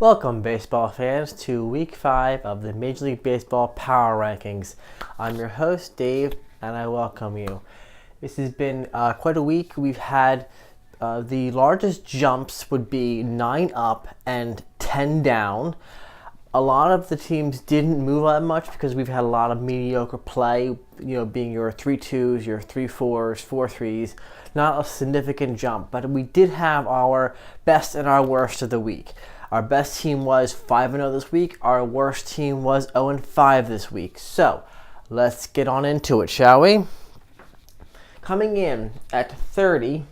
Welcome, baseball fans, to Week 5 of the Major League Baseball Power Rankings. I'm your host, Dave, and I welcome you. This has been quite a week. We've had the largest jumps would be 9 up and 10 down. A lot of the teams didn't move that much because we've had a lot of mediocre play, being your 3-2s, your 3-4s, 4-3s. Not a significant jump, but we did have our best and our worst of the week. Our best team was 5-0 this week. Our worst team was 0-5 this week. So, let's get on into it, shall we? Coming in at 30,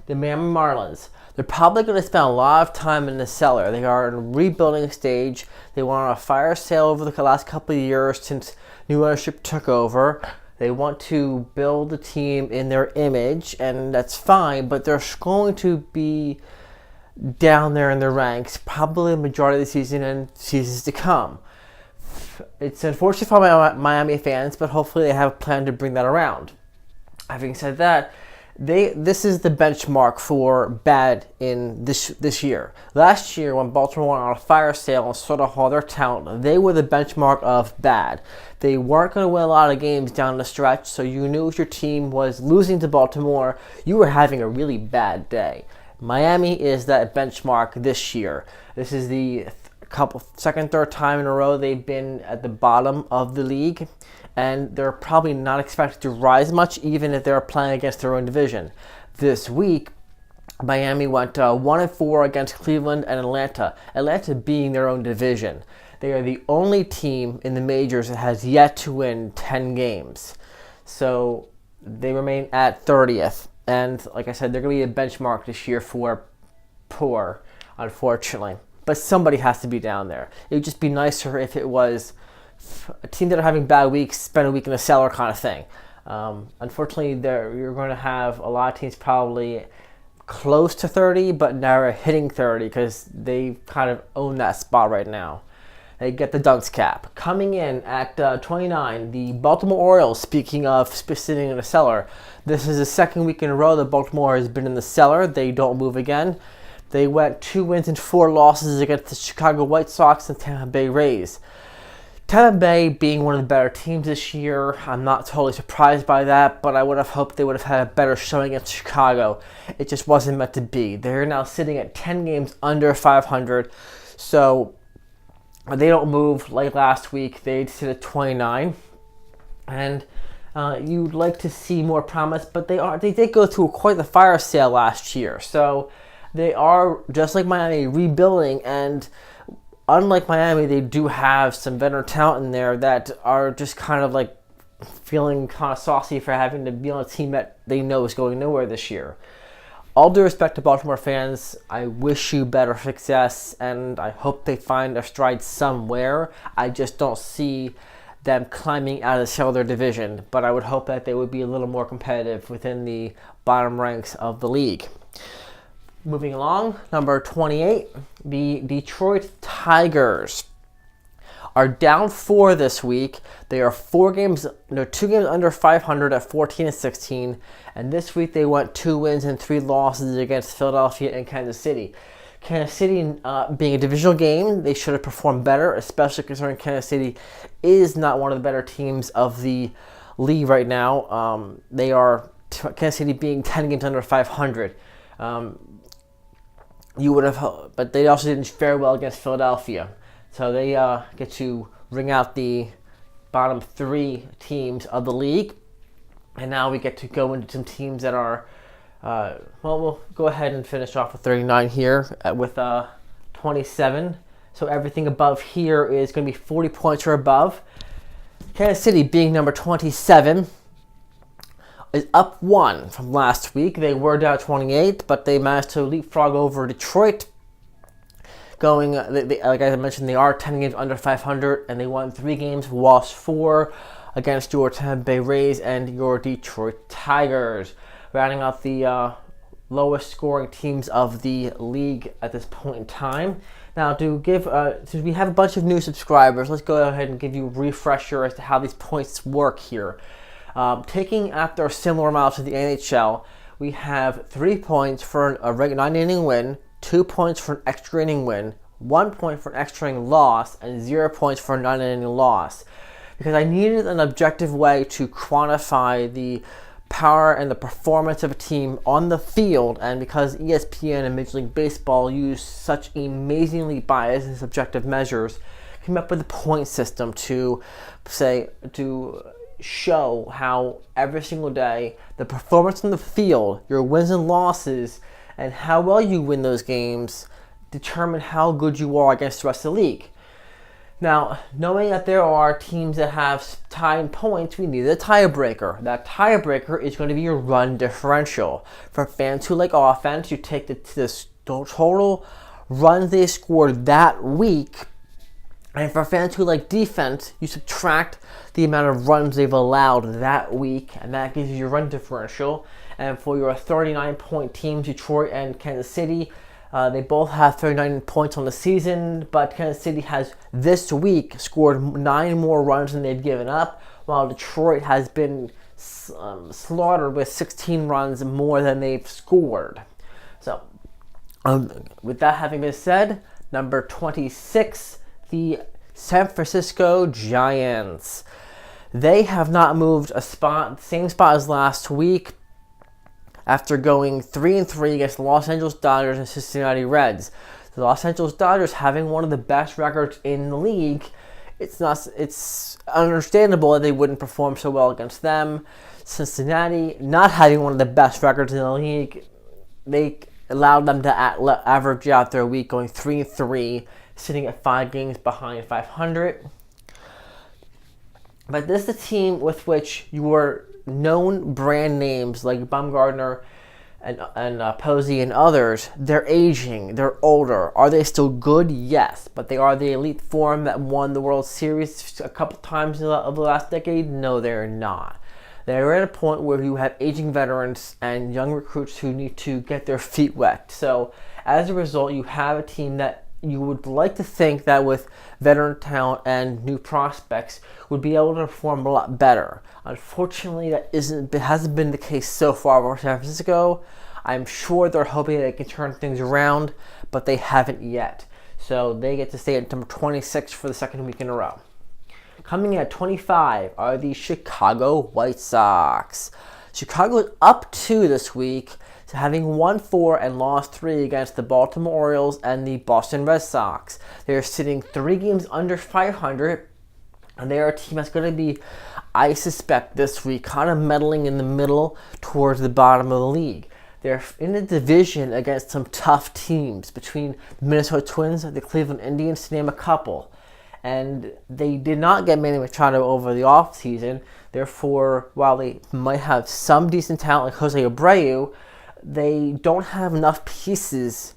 the Miami Marlins. They're probably going to spend a lot of time in the cellar. They are in a rebuilding stage. They went on a fire sale over the last couple of years since new ownership took over. They want to build the team in their image, and that's fine, but they're going to be down there in the ranks probably the majority of the season and seasons to come. It's unfortunate for my Miami fans, but hopefully they have a plan to bring that around. Having said that, this is the benchmark for bad in this year. Last year, when Baltimore went on a fire sale and sold off all their talent, they were the benchmark of bad. They weren't going to win a lot of games down the stretch, so you knew if your team was losing to Baltimore, you were having a really bad day. Miami is that benchmark this year. This is the second, third time in a row they've been at the bottom of the league, and they're probably not expected to rise much even if they're playing against their own division. This week, Miami went 1-4 against Cleveland and Atlanta. Atlanta being their own division. They are the only team in the majors that has yet to win 10 games. So they remain at 30th. And like I said, they're going to be a benchmark this year for poor, unfortunately. But somebody has to be down there. It would just be nicer if it was a team that are having bad weeks, spend a week in the cellar kind of thing. Unfortunately, you're going to have a lot of teams probably close to 30, but never hitting 30 because they kind of own that spot right now. They get the dunce cap. Coming in at 29, the Baltimore Orioles, speaking of sitting in the cellar. This is the second week in a row that Baltimore has been in the cellar. They don't move again. They went 2 wins and 4 losses against the Chicago White Sox and Tampa Bay Rays. Tampa Bay being one of the better teams this year, I'm not totally surprised by that, but I would have hoped they would have had a better showing against Chicago. It just wasn't meant to be. They're now sitting at 10 games under 500, so they don't move like last week. They sit at 29, and you'd like to see more promise, but they did go through quite the fire sale last year. So they are, just like Miami, rebuilding, and unlike Miami, they do have some veteran talent in there that are just kind of like feeling kind of saucy for having to be on a team that they know is going nowhere this year. All due respect to Baltimore fans, I wish you better success, and I hope they find their stride somewhere. I just don't see them climbing out of the cellar of their division, but I would hope that they would be a little more competitive within the bottom ranks of the league. Moving along, number 28, the Detroit Tigers are down 4 this week. They are 2 games under 500 at 14-16, and this week they went 2 wins and 3 losses against Philadelphia and Kansas City. Kansas City, being a divisional game, they should have performed better, especially considering Kansas City is not one of the better teams of the league right now. They are Kansas City being 10 games under 500. You would have, but they also didn't fare well against Philadelphia. So they get to ring out the bottom 3 teams of the league. And now we get to go into some teams that are, we'll go ahead and finish off with 39 here with 27. So everything above here is going to be 40 points or above. Kansas City, being number 27, is up 1 from last week. They were down 28, but they managed to leapfrog over Detroit. Like I mentioned, they are 10 games under 500, and they won 3 games, lost 4 against your Tampa Bay Rays and your Detroit Tigers, rounding out the lowest scoring teams of the league at this point in time. Now, to give, since we have a bunch of new subscribers, let's go ahead and give you a refresher as to how these points work here. Taking after a similar amount to the NHL, we have 3 points for a regular 9-inning win, 2 points for an extra inning win, 1 point for an extra inning loss, and 0 points for a 9-inning loss. Because I needed an objective way to quantify the power and the performance of a team on the field, and because ESPN and Major League Baseball use such amazingly biased and subjective measures, came up with a point system to show how every single day the performance on the field, your wins and losses, and how well you win those games determine how good you are against the rest of the league. Now, knowing that there are teams that have tied points, we need a tiebreaker. That tiebreaker is going to be your run differential. For fans who like offense, you take the total runs they scored that week. And for fans who like defense, you subtract the amount of runs they've allowed that week, and that gives you your run differential. And for your 39-point teams, Detroit and Kansas City, they both have 39 points on the season, but Kansas City has this week scored 9 more runs than they've given up, while Detroit has been slaughtered with 16 runs more than they've scored. So, with that having been said, number 26, the San Francisco Giants. They have not moved a spot, same spot as last week, after going 3-3 against the Los Angeles Dodgers and Cincinnati Reds. The Los Angeles Dodgers having one of the best records in the league, it's understandable that they wouldn't perform so well against them. Cincinnati not having one of the best records in the league, they allowed them to average out their week, going 3-3, sitting at 5 games behind 500. But this is a team with which your known brand names like Bumgarner and Posey and others, they're aging, they're older. Are they still good? Yes. But they are the elite form that won the World Series a couple times of the last decade? No, they're not. They're at a point where you have aging veterans and young recruits who need to get their feet wet. So as a result, you have a team that you would like to think that with veteran talent and new prospects would be able to perform a lot better. Unfortunately, that hasn't been the case so far for San Francisco. I'm sure they're hoping they can turn things around, but they haven't yet. So they get to stay at number 26 for the second week in a row. Coming in at 25 are the Chicago White Sox. Chicago is up 2 this week, having won 4 and lost 3 against the Baltimore Orioles and the Boston Red Sox. They are sitting 3 games under 500, and they are a team that's going to be, I suspect, this week kind of meddling in the middle towards the bottom of the league. They're in a division against some tough teams between the Minnesota Twins and the Cleveland Indians, to name a couple. And they did not get Manny Machado over the offseason. Therefore, while they might have some decent talent like Jose Abreu, they don't have enough pieces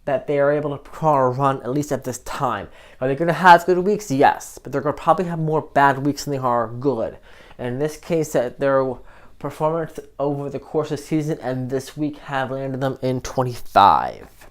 that they are able to call a run, at least at this time. Are they going to have good weeks? Yes, but they're going to probably have more bad weeks than they are good. And in this case, that their performance over the course of the season and this week have landed them in 25.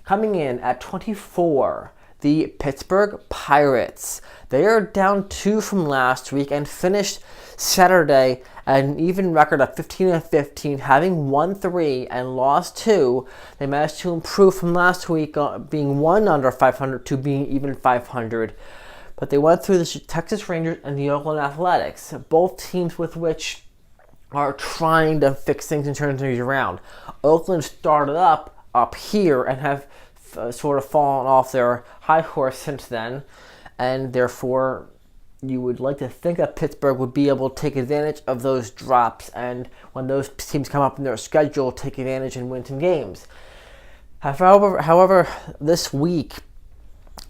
Coming in at 24, the Pittsburgh Pirates. They are down 2 from last week and finished Saturday at an even record of 15-15, having won 3 and lost 2. They managed to improve from last week, being 1 under 500 to being even 500. But they went through the Texas Rangers and the Oakland Athletics, both teams with which are trying to fix things and turn things around. Oakland started up here and have sort of fallen off their high horse since then, and therefore you would like to think that Pittsburgh would be able to take advantage of those drops, and when those teams come up in their schedule, take advantage and win some games. However, this week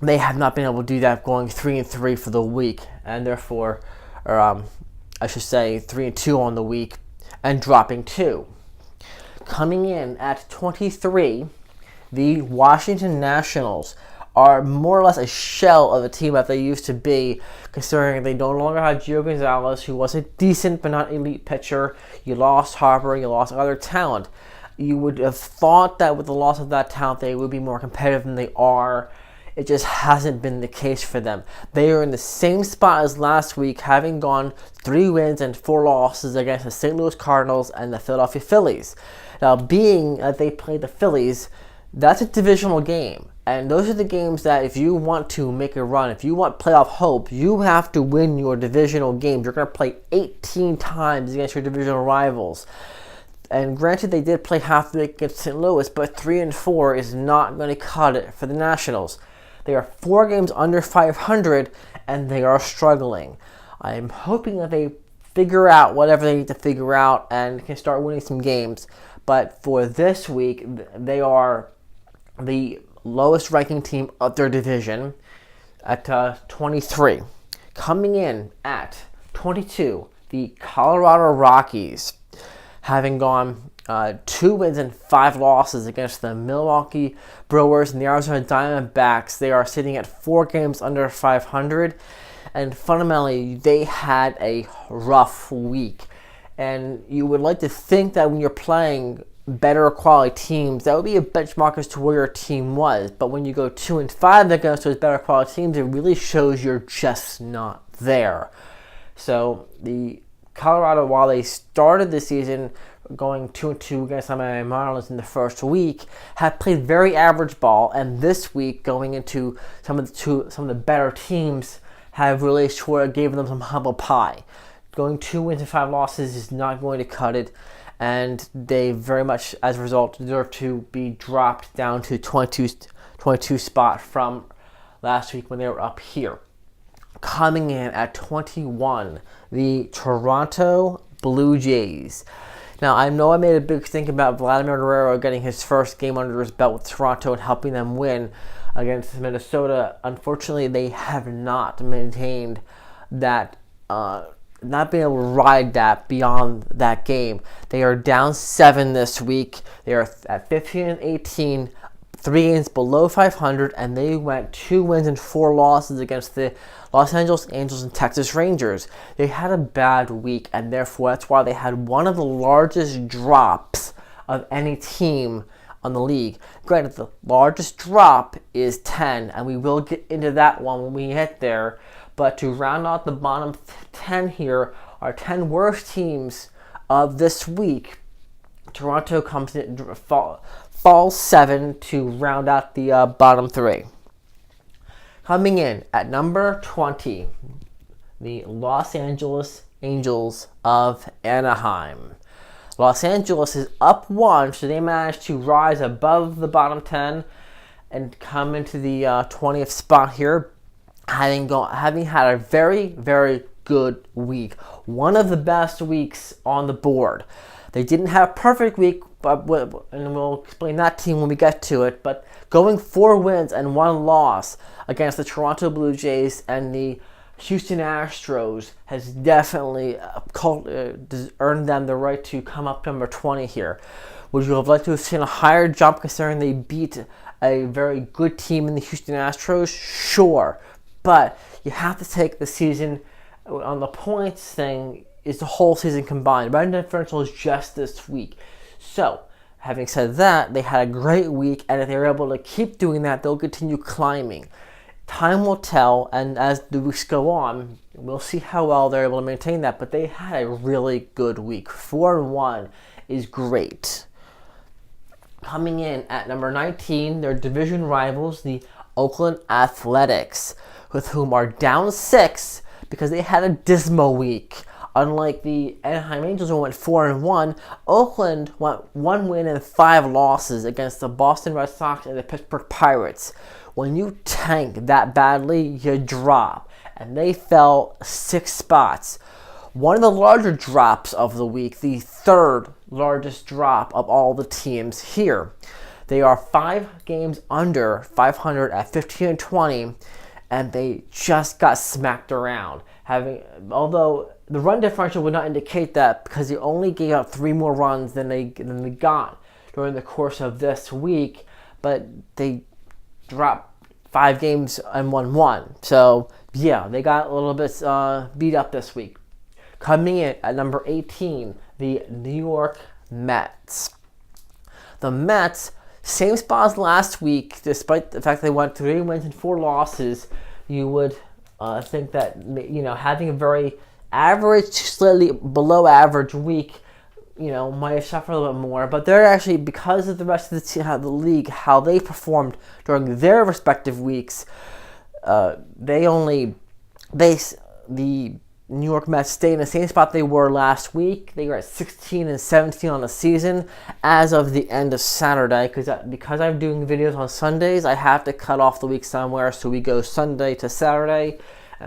they have not been able to do that, going 3-3 for the week, and therefore, I should say 3-2 on the week, and dropping 2. Coming in at 23, the Washington Nationals are more or less a shell of the team that they used to be, considering they no longer have Gio Gonzalez, who was a decent but not elite pitcher. You lost Harper, you lost other talent. You would have thought that with the loss of that talent, they would be more competitive than they are. It just hasn't been the case for them. They are in the same spot as last week, having gone 3 wins and 4 losses against the St. Louis Cardinals and the Philadelphia Phillies. Now, being that they played the Phillies, That's a divisional game. And those are the games that if you want to make a run, if you want playoff hope, you have to win your divisional games. You're going to play 18 times against your divisional rivals. And granted, they did play half the week against St. Louis, but 3-4 is not going to cut it for the Nationals. They are 4 games under 500, and they are struggling. I'm hoping that they figure out whatever they need to figure out and can start winning some games. But for this week, they are the lowest ranking team of their division at 23. Coming in at 22, the Colorado Rockies, having gone 2 wins and 5 losses against the Milwaukee Brewers and the Arizona Diamondbacks. They are sitting at 4 games under 500, and fundamentally, they had a rough week. And you would like to think that when you're playing better quality teams, that would be a benchmark as to where your team was. But when you go 2-5 against those better quality teams, it really shows you're just not there. So the Colorado, while they started the season going 2-2 against the Miami Marlins in the first week, have played very average ball, and this week going into some of the better teams have really gave them some humble pie. Going 2 wins and 5 losses is not going to cut it, and they very much, as a result, deserve to be dropped down to 22 spot from last week when they were up here. Coming in at 21, the Toronto Blue Jays. Now, I know I made a big thing about Vladimir Guerrero getting his first game under his belt with Toronto and helping them win against Minnesota. Unfortunately, they have not maintained that, not being able to ride that beyond that game. They are down 7 this week. They are at 15-18, 3 games below 500, and they went 2 wins and 4 losses against the Los Angeles Angels and Texas Rangers. They had a bad week, and therefore that's why they had one of the largest drops of any team on the league. Granted, the largest drop is 10, and we will get into that one when we get there. But to round out the bottom 10 here, our 10 worst teams of this week, Toronto comes in, falls 7 to round out the bottom 3. Coming in at number 20, the Los Angeles Angels of Anaheim. Los Angeles is up 1, so they managed to rise above the bottom 10 and come into the 20th spot here, having had a very, very good week. One of the best weeks on the board. They didn't have a perfect week, and we'll explain that team when we get to it, but going 4 wins and 1 loss against the Toronto Blue Jays and the Houston Astros has definitely earned them the right to come up number 20 here. Would you have liked to have seen a higher jump considering they beat a very good team in the Houston Astros? Sure. But you have to take the season on the points thing is the whole season combined. Run differential is just this week. So, having said that, they had a great week, and if they're able to keep doing that, they'll continue climbing. Time will tell, and as the weeks go on, we'll see how well they're able to maintain that, but they had a really good week. 4-1 is great. Coming in at number 19, their division rivals, the Oakland Athletics, with whom are down 6 because they had a dismal week. Unlike the Anaheim Angels, who went 4-1, Oakland went 1 win and 5 losses against the Boston Red Sox and the Pittsburgh Pirates. When you tank that badly, you drop. And they fell 6 spots. One of the larger drops of the week, the 3rd largest drop of all the teams here. They are 5 games under 500 at 15-20, and they just got smacked around. Although the run differential would not indicate that because they only gave up 3 more runs than they got during the course of this week, but they dropped 5 games and won 1. So yeah, they got a little bit beat up this week. Coming in at number 18, the New York Mets. The Mets, same spot as last week, despite the fact they went 3 wins and 4 losses. You would think that having a very average, slightly below average week might have suffered a little bit more, but they're actually, because of the rest of the league, how they performed during their respective weeks, the New York Mets stayed in the same spot they were last week. They were at 16-17 on the season as of the end of Saturday. Because I'm doing videos on Sundays, I have to cut off the week somewhere. So we go Sunday to Saturday.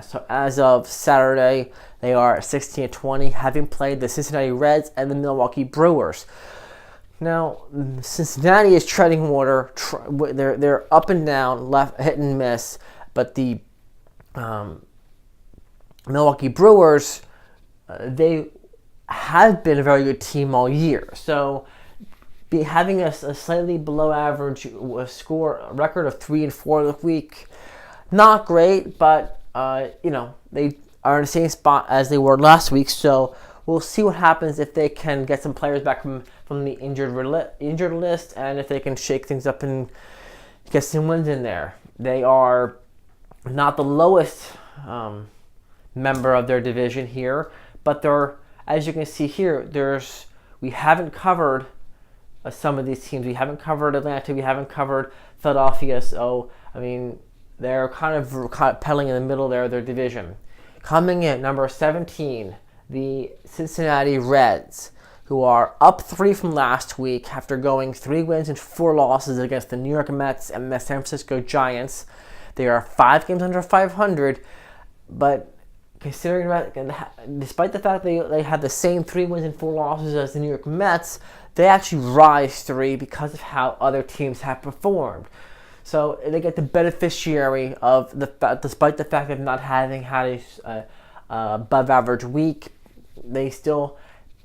So as of Saturday, they are 16-20, having played the Cincinnati Reds and the Milwaukee Brewers. Now, Cincinnati is treading water. They're up and down, left, hit and miss. But the Milwaukee Brewers, they have been a very good team all year. So having a slightly below average record of 3-4 this week, not great, but they are in the same spot as they were last week. So we'll see what happens if they can get some players back from the injured list, and if they can shake things up and get some wins in there. They are not the lowest member of their division here, but as you can see here, we haven't covered some of these teams. We haven't covered Atlanta. We haven't covered Philadelphia. So they're kind of pedaling in the middle there of their division. Coming in number 17, the Cincinnati Reds, who are up 3 from last week after going 3 wins and 4 losses against the New York Mets and the San Francisco Giants. They are 5 games under 500, but considering that, despite the fact they had the same 3 wins and 4 losses as the New York Mets, they actually rise 3 because of how other teams have performed. So they get the beneficiary of despite the fact of not having had a above average week, they still,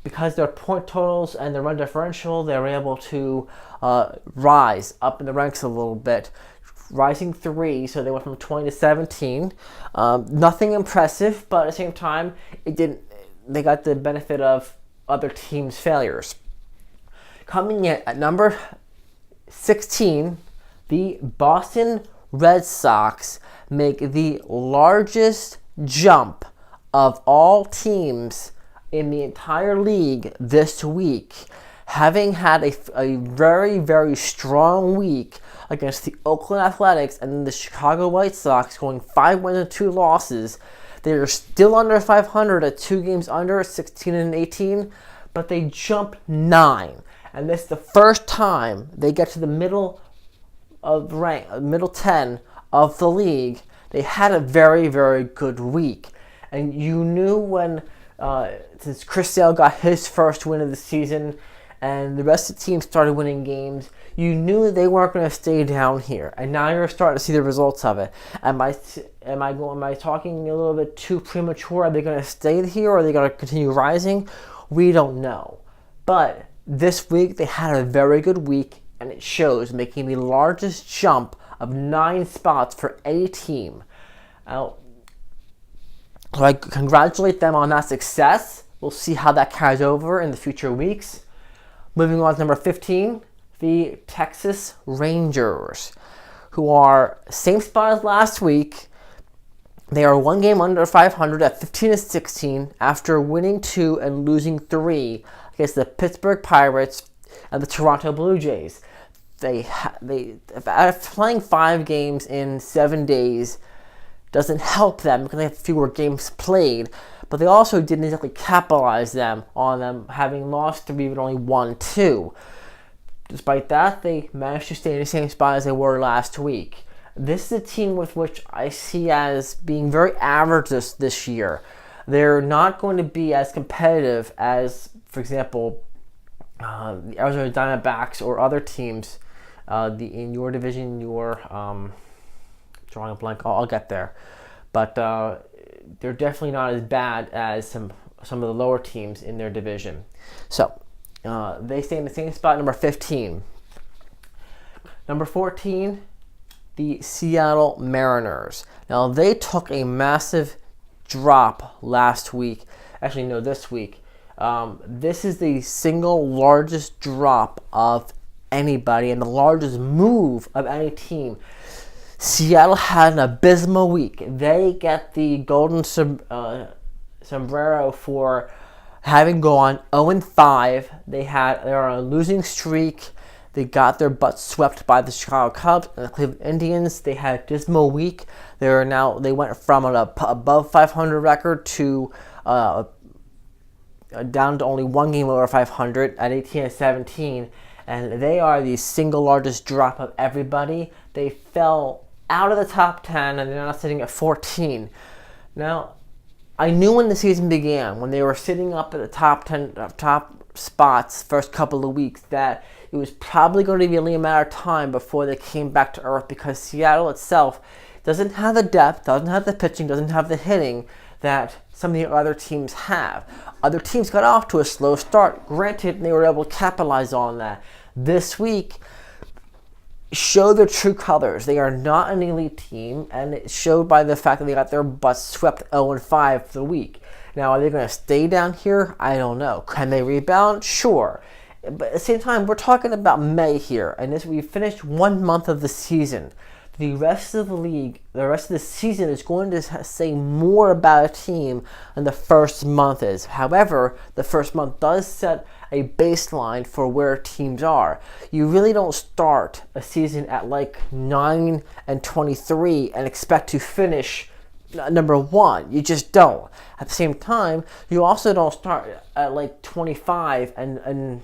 because their point totals and their run differential, they're able to rise up in the ranks a little bit. Rising 3, so they went from 20 to 17. Nothing impressive, but at the same time, they got the benefit of other teams' failures. Coming in at number 16, the Boston Red Sox make the largest jump of all teams in the entire league this week, having had a very, very strong week against the Oakland Athletics and the Chicago White Sox, going 5 wins and 2 losses. They are still under 500 at 2 games under, 16-18, but they jump 9. And this is the first time they get to the middle 10 of the league. They had a very, very good week. And you knew since Chris Sale got his first win of the season and the rest of the team started winning games, you knew they weren't going to stay down here. And now you're starting to see the results of it. Am I talking a little bit too premature? Are they going to stay here or are they going to continue rising? We don't know. But this week they had a very good week, and it shows, making the largest jump of 9 spots for any team. So I congratulate them on that success. We'll see how that carries over in the future weeks. Moving on to number 15, the Texas Rangers, who are same spot as last week. They are 1 game under 500 at 15-16 after winning 2 and losing 3 against the Pittsburgh Pirates and the Toronto Blue Jays. Playing 5 games in 7 days doesn't help them because they have fewer games played, but they also didn't exactly capitalize on them having lost 3 but only won 2. Despite that, they managed to stay in the same spot as they were last week. This is a team with which I see as being very average this year. They're not going to be as competitive as, for example, the Arizona Diamondbacks or other teams in your division. Drawing a blank, I'll get there. But they're definitely not as bad as some of the lower teams in their division. So they stay in the same spot, number 15. Number 14, the Seattle Mariners. Now, they took a massive drop last week. Actually, no, this week. This is the single largest drop of anybody and the largest move of any team. Seattle had an abysmal week. They get the golden sombrero for having gone 0-5, they're on a losing streak. They got their butts swept by the Chicago Cubs and the Cleveland Indians. They had a dismal week. They went from an above 500 record to down to only one game over 500 at 18-17, and they are the single largest drop of everybody. They fell out of the top 10, and they're now sitting at 14. Now, I knew when the season began, when they were sitting up at the top 10, top spots first couple of weeks, that it was probably going to be only a matter of time before they came back to earth, because Seattle itself doesn't have the depth, doesn't have the pitching, doesn't have the hitting that some of the other teams have. Other teams got off to a slow start. Granted, and they were able to capitalize on that. This week, show their true colors. They are not an elite team, and it showed by the fact that they got their butts swept 0-5 for the week. Now, are they going to stay down here? I don't know. Can they rebound? Sure. But at the same time, we're talking about May here, and we finished 1 month of the season. The rest of the league, the rest of the season is going to say more about a team than the first month is. However, the first month does set a baseline for where teams are. You really don't start a season at like 9-23 and expect to finish number one. You just don't. At the same time, you also don't start at like 25 and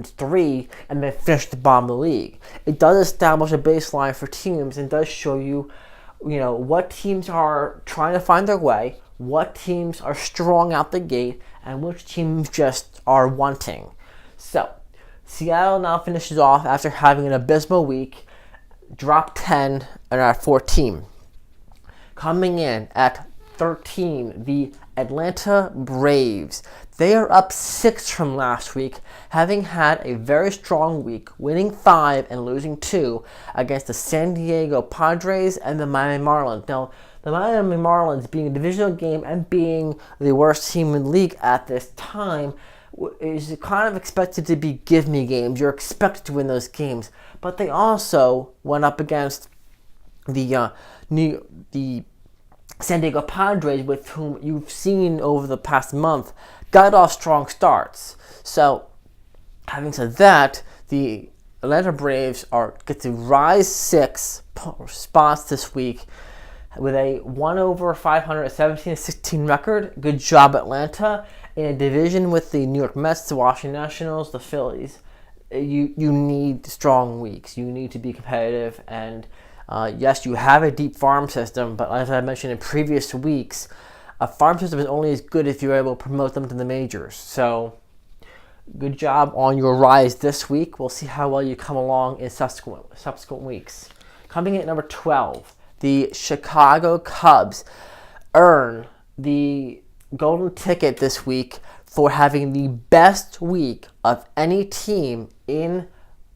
3 and then finish the bottom of the league. It does establish a baseline for teams and does show you, what teams are trying to find their way, what teams are strong out the gate, and which teams just are wanting. So, Seattle now finishes off after having an abysmal week, drop 10 and are at 14. Coming in at 13, the Atlanta Braves. They are up 6 from last week, having had a very strong week, winning 5 and losing 2 against the San Diego Padres and the Miami Marlins. Now, the Miami Marlins, being a divisional game and being the worst team in the league at this time, is kind of expected to be give-me games. You're expected to win those games. But they also went up against the San Diego Padres, with whom you've seen over the past month, got off strong starts. So, having said that, the Atlanta Braves get to rise 6 spots this week with a 1 over 500, 17-16 record. Good job, Atlanta. In a division with the New York Mets, the Washington Nationals, the Phillies, you need strong weeks. You need to be competitive, and yes, you have a deep farm system, but as I mentioned in previous weeks, a farm system is only as good if you're able to promote them to the majors. So, good job on your rise this week. We'll see how well you come along in subsequent weeks. Coming in at number 12, the Chicago Cubs earn the golden ticket this week for having the best week of any team in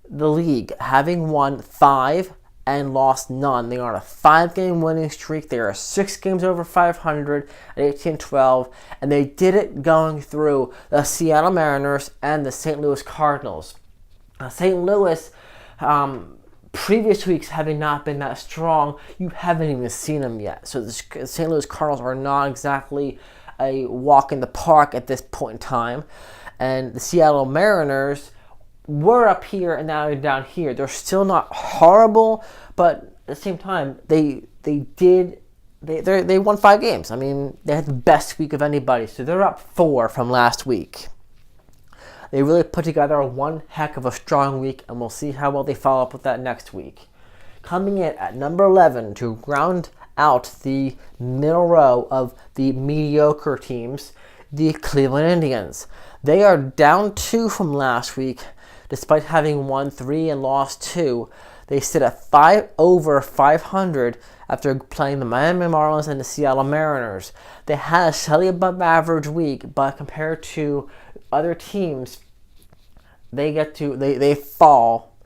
the league, having won 5 and lost none. They are on a 5-game winning streak. They are 6 games over 500 at 18-12, and they did it going through the Seattle Mariners and the St. Louis Cardinals. St. Louis, previous weeks having not been that strong, you haven't even seen them yet. So the St. Louis Cardinals are not exactly a walk in the park at this point in time, and the Seattle Mariners were up here and now they're down here. They're still not horrible, but at the same time, they won 5 games. I mean, they had the best week of anybody, so they're up 4 from last week. They really put together one heck of a strong week, and we'll see how well they follow up with that next week. Coming in at number 11 to round out the middle row of the mediocre teams, the Cleveland Indians. They are down 2 from last week, despite having won 3 and lost 2. They sit at 5 over 500 after playing the Miami Marlins and the Seattle Mariners. They had a slightly above average week, but compared to other teams, they fall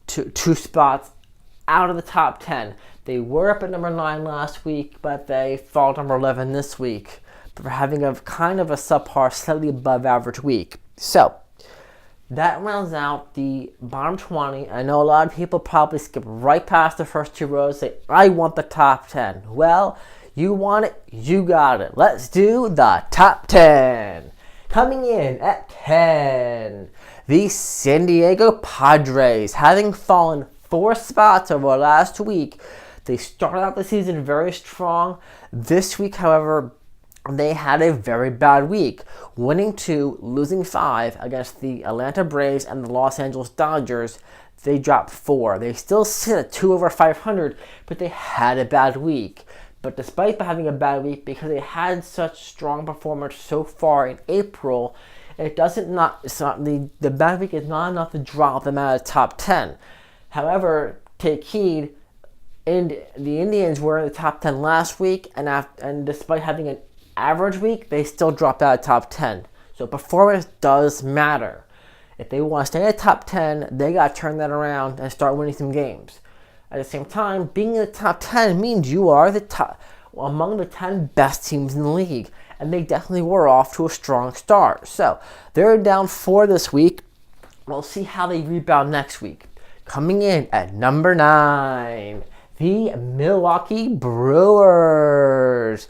to 2 spots out of the top 10. They were up at number 9 last week, but they fall to number 11 this week for having a kind of a subpar, slightly above average week. So, that rounds out the bottom 20. I know a lot of people probably skip right past the first 2 rows and say, I want the top 10. Well, you want it, you got it. Let's do the top 10. Coming in at 10, the San Diego Padres, having fallen 4 spots over last week. They started out the season very strong. This week, however, they had a very bad week, winning 2, losing 5 against the Atlanta Braves and the Los Angeles Dodgers. They dropped 4. They still sit at 2 over 500, but they had a bad week. But despite having a bad week, because they had such strong performance so far in April, the bad week is not enough to drop them out of the top 10. However, take heed, the Indians were in the top 10 last week, and despite having an average week, they still dropped out of top 10. So performance does matter. If they want to stay in the top 10, they got to turn that around and start winning some games. At the same time, being in the top 10 means you are among the 10 best teams in the league. And they definitely were off to a strong start. So they're down 4 this week. We'll see how they rebound next week. Coming in at number 9, the Milwaukee Brewers.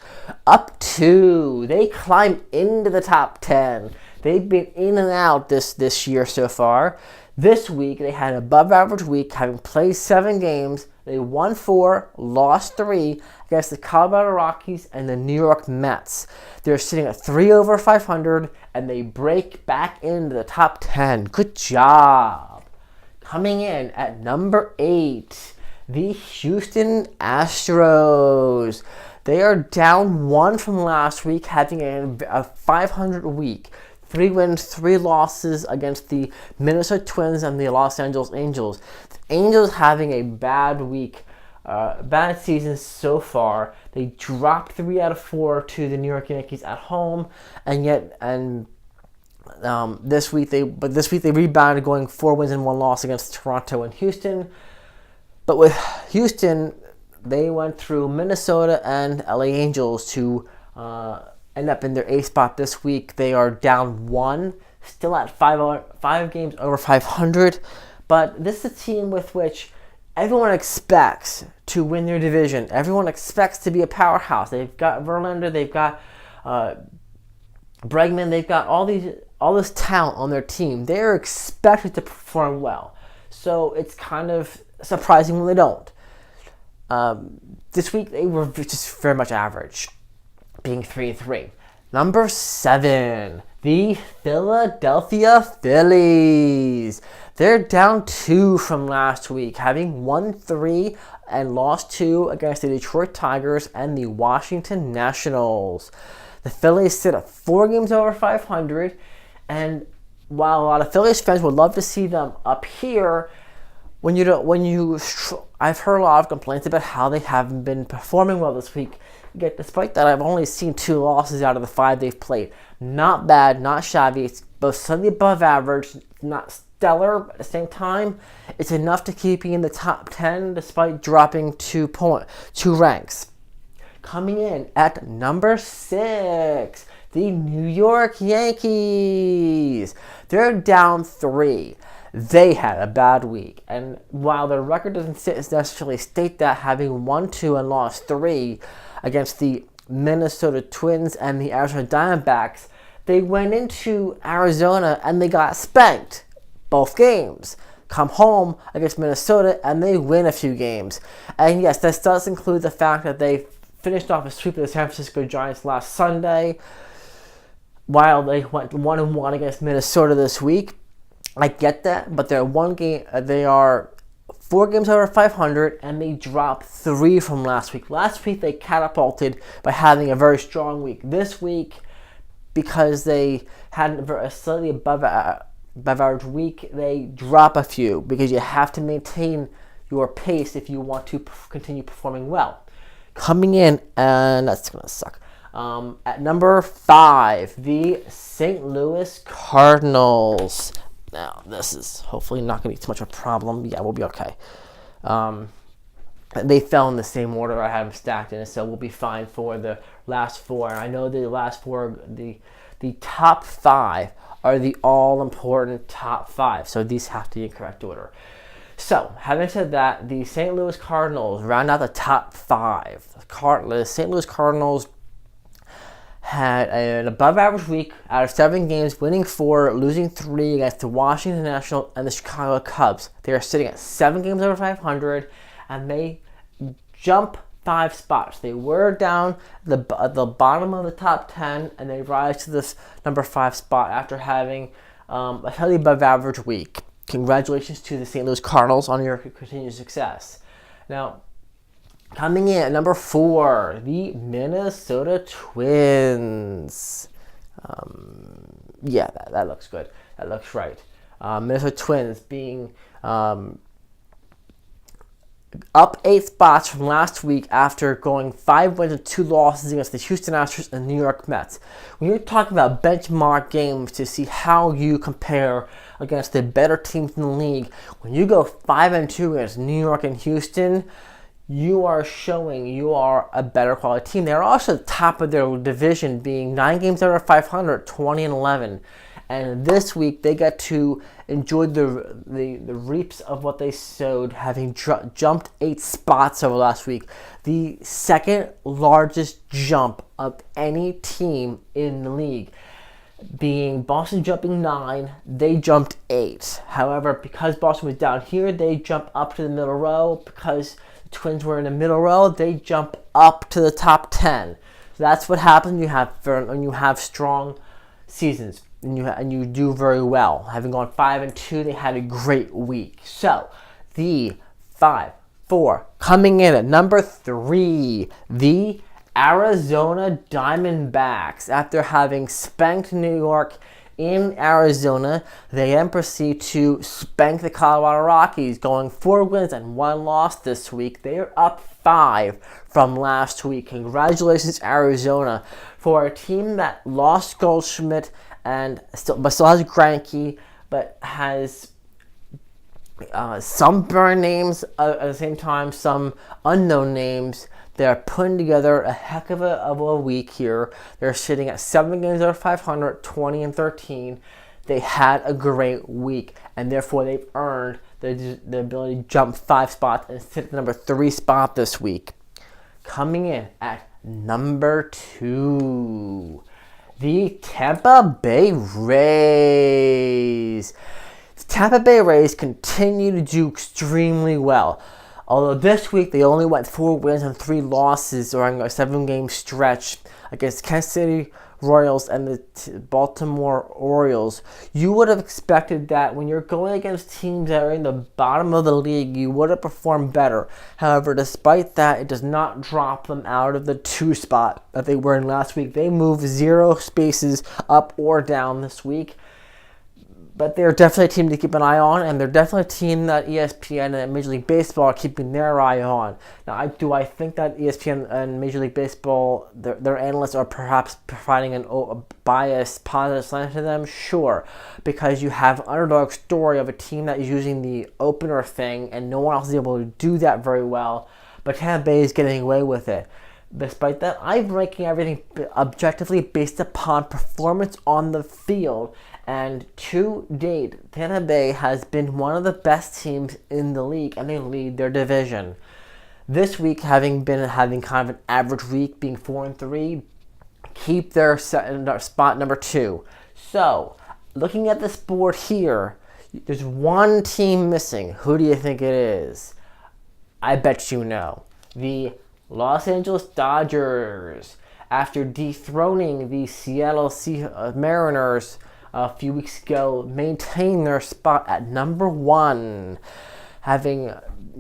Up 2. They climb into the top 10. They've been in and out this year so far. This week, they had an above-average week, having played 7 games. They won 4, lost 3 against the Colorado Rockies and the New York Mets. They're sitting at 3 over 500, and they break back into the top 10. Good job. Coming in at number 8, the Houston Astros. They are down 1 from last week, having a 500 week. 3 wins, 3 losses against the Minnesota Twins and the Los Angeles Angels. The Angels having a bad week, bad season so far. They dropped 3 out of 4 to the New York Yankees at home, this week they rebounded, going 4 wins and 1 loss against Toronto and Houston. But with Houston, they went through Minnesota and LA Angels to end up in their 8th spot this week. They are down 1, still at 5 games over 500. But this is a team with which everyone expects to win their division. Everyone expects to be a powerhouse. They've got Verlander, they've got Bregman, they've got all this talent on their team. They are expected to perform well. So it's kind of surprising when they don't. This week they were just very much average, being 3-3. Number 7, the Philadelphia Phillies. They're down 2 from last week, having won 3 and lost 2 against the Detroit Tigers and the Washington Nationals. The Phillies sit at 4 games over 500, and while a lot of Phillies fans would love to see them up here, I've heard a lot of complaints about how they haven't been performing well this week. Yet, despite that, I've only seen 2 losses out of the 5 they've played. Not bad, not shabby. It's both slightly above average, not stellar, but at the same time, it's enough to keep you in the top 10 despite dropping 2 ranks. Coming in at number 6, the New York Yankees. They're down 3. They had a bad week, and while their record doesn't necessarily state that, having won 2 and lost 3 against the Minnesota Twins and the Arizona Diamondbacks, they went into Arizona and they got spanked both games. Come home against Minnesota and they win a few games. And yes, this does include the fact that they finished off a sweep of the San Francisco Giants last Sunday, while they went 1-1 against Minnesota this week. I get that, but they are 4 games over 500, and they dropped 3 from last week. Last week, they catapulted by having a very strong week. This week, because they had a slightly above average week, they drop a few, because you have to maintain your pace if you want to continue performing well. Coming in, and that's going to suck. At number 5, the St. Louis Cardinals. Now, this is hopefully not going to be too much of a problem. Yeah, we'll be okay. They fell in the same order I had them stacked in, so we'll be fine for the last 4. I know the last 4, the top 5 are the all-important top 5, so these have to be in correct order. So, having said that, the St. Louis Cardinals round out the top 5. The St. Louis Cardinals had an above-average week out of 7 games, winning 4, losing 3 against the Washington Nationals and the Chicago Cubs. They are sitting at 7 games over 500, and they jump 5 spots. They were down at the bottom of the top 10, and they rise to this number 5 spot after having a slightly above-average week. Congratulations to the St. Louis Cardinals on your continued success. Now, coming in at number 4, the Minnesota Twins. That looks good. That looks right. Minnesota Twins being up 8 spots from last week after going 5 wins and 2 losses against the Houston Astros and New York Mets. When you're talking about benchmark games to see how you compare against the better teams in the league, when you go 5-2 against New York and Houston, you are showing you are a better quality team. They're also the top of their division, being 9 games over 500, 20-11. And this week they get to enjoy the reaps of what they sowed, having jumped 8 spots over last week. The second largest jump of any team in the league. Being Boston jumping 9, they jumped 8. However, because Boston was down here, they jump up to the middle row. Because the Twins were in the middle row, they jump up to the top 10. So that's what happens when you have strong seasons. And you do very well. Having gone 5-2, they had a great week. So, the 5-4 coming in at number 3, the Arizona Diamondbacks. After having spanked New York in Arizona, they then proceed to spank the Colorado Rockies, going 4 wins and 1 loss this week. They are up 5 from last week. Congratulations, Arizona, for a team that lost Goldschmidt but still has Greinke, but has some burn names at the same time, some unknown names. They're putting together a heck of a week here. They're sitting at 7 games over 500, 20-13. They had a great week, and therefore they've earned the ability to jump 5 spots and sit at the number 3 spot this week. Coming in at number 2. The Tampa Bay Rays. The Tampa Bay Rays continue to do extremely well. Although this week they only went 4 wins and 3 losses during a 7-game stretch against Kansas City Royals and the Baltimore Orioles. You would have expected that when you're going against teams that are in the bottom of the league, you would have performed better. However, despite that, it does not drop them out of the 2 spot that they were in last week. They moved 0 spaces up or down this week. But they're definitely a team to keep an eye on, and they're definitely a team that ESPN and Major League Baseball are keeping their eye on. Now, I think that ESPN and Major League Baseball, their analysts are perhaps providing a biased, positive slant to them? Sure, because you have an underdog story of a team that is using the opener thing, and no one else is able to do that very well, but Tampa Bay is getting away with it. Despite that, I'm ranking everything objectively based upon performance on the field. And to date, Tampa Bay has been one of the best teams in the league, and they lead their division. This week, having kind of an average week, being 4-3, keep their spot number 2. So, looking at this board here, there's one team missing. Who do you think it is? I bet you know. The Los Angeles Dodgers. After dethroning the Seattle Mariners a few weeks ago, maintain their spot at number 1, having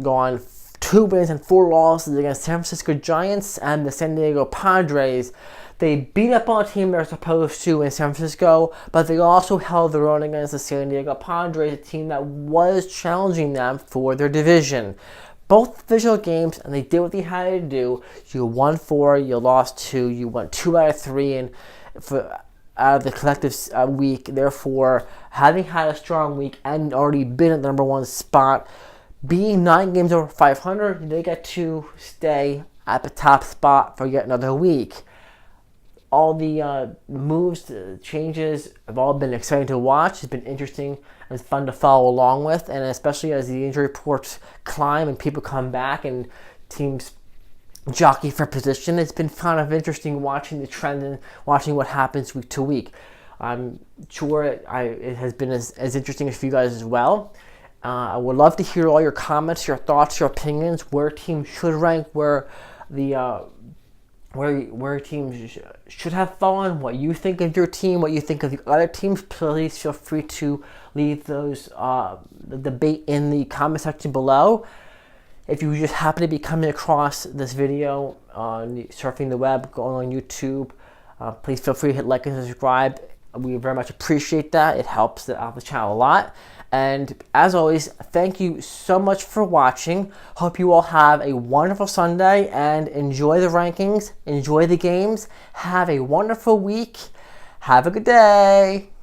gone 2 wins and 4 losses against San Francisco Giants and the San Diego Padres. They beat up on a team they're supposed to in San Francisco, but they also held their own against the San Diego Padres, a team that was challenging them for their division. Both divisional games, and they did what they had to do. You won 4, you lost 2, you won 2 out of 3, and out of the collective week. Therefore, having had a strong week and already been at the number 1 spot, being 9 games over 500, they get to stay at the top spot for yet another week. All the moves, changes have all been exciting to watch. It's been interesting and fun to follow along with, and especially as the injury reports climb and people come back and teams jockey for position. It's been kind of interesting watching the trend and watching what happens week to week. I'm sure it has been as interesting for you guys as well. I would love to hear all your comments, your thoughts, your opinions, where teams should rank, where teams should have fallen, what you think of your team, what you think of the other teams. Please feel free to leave those the debate in the comment section below. If you just happen to be coming across this video on surfing the web, going on YouTube, please feel free to hit like and subscribe. We very much appreciate that. It helps out the channel a lot. And as always, thank you so much for watching. Hope you all have a wonderful Sunday and enjoy the rankings, enjoy the games. Have a wonderful week. Have a good day.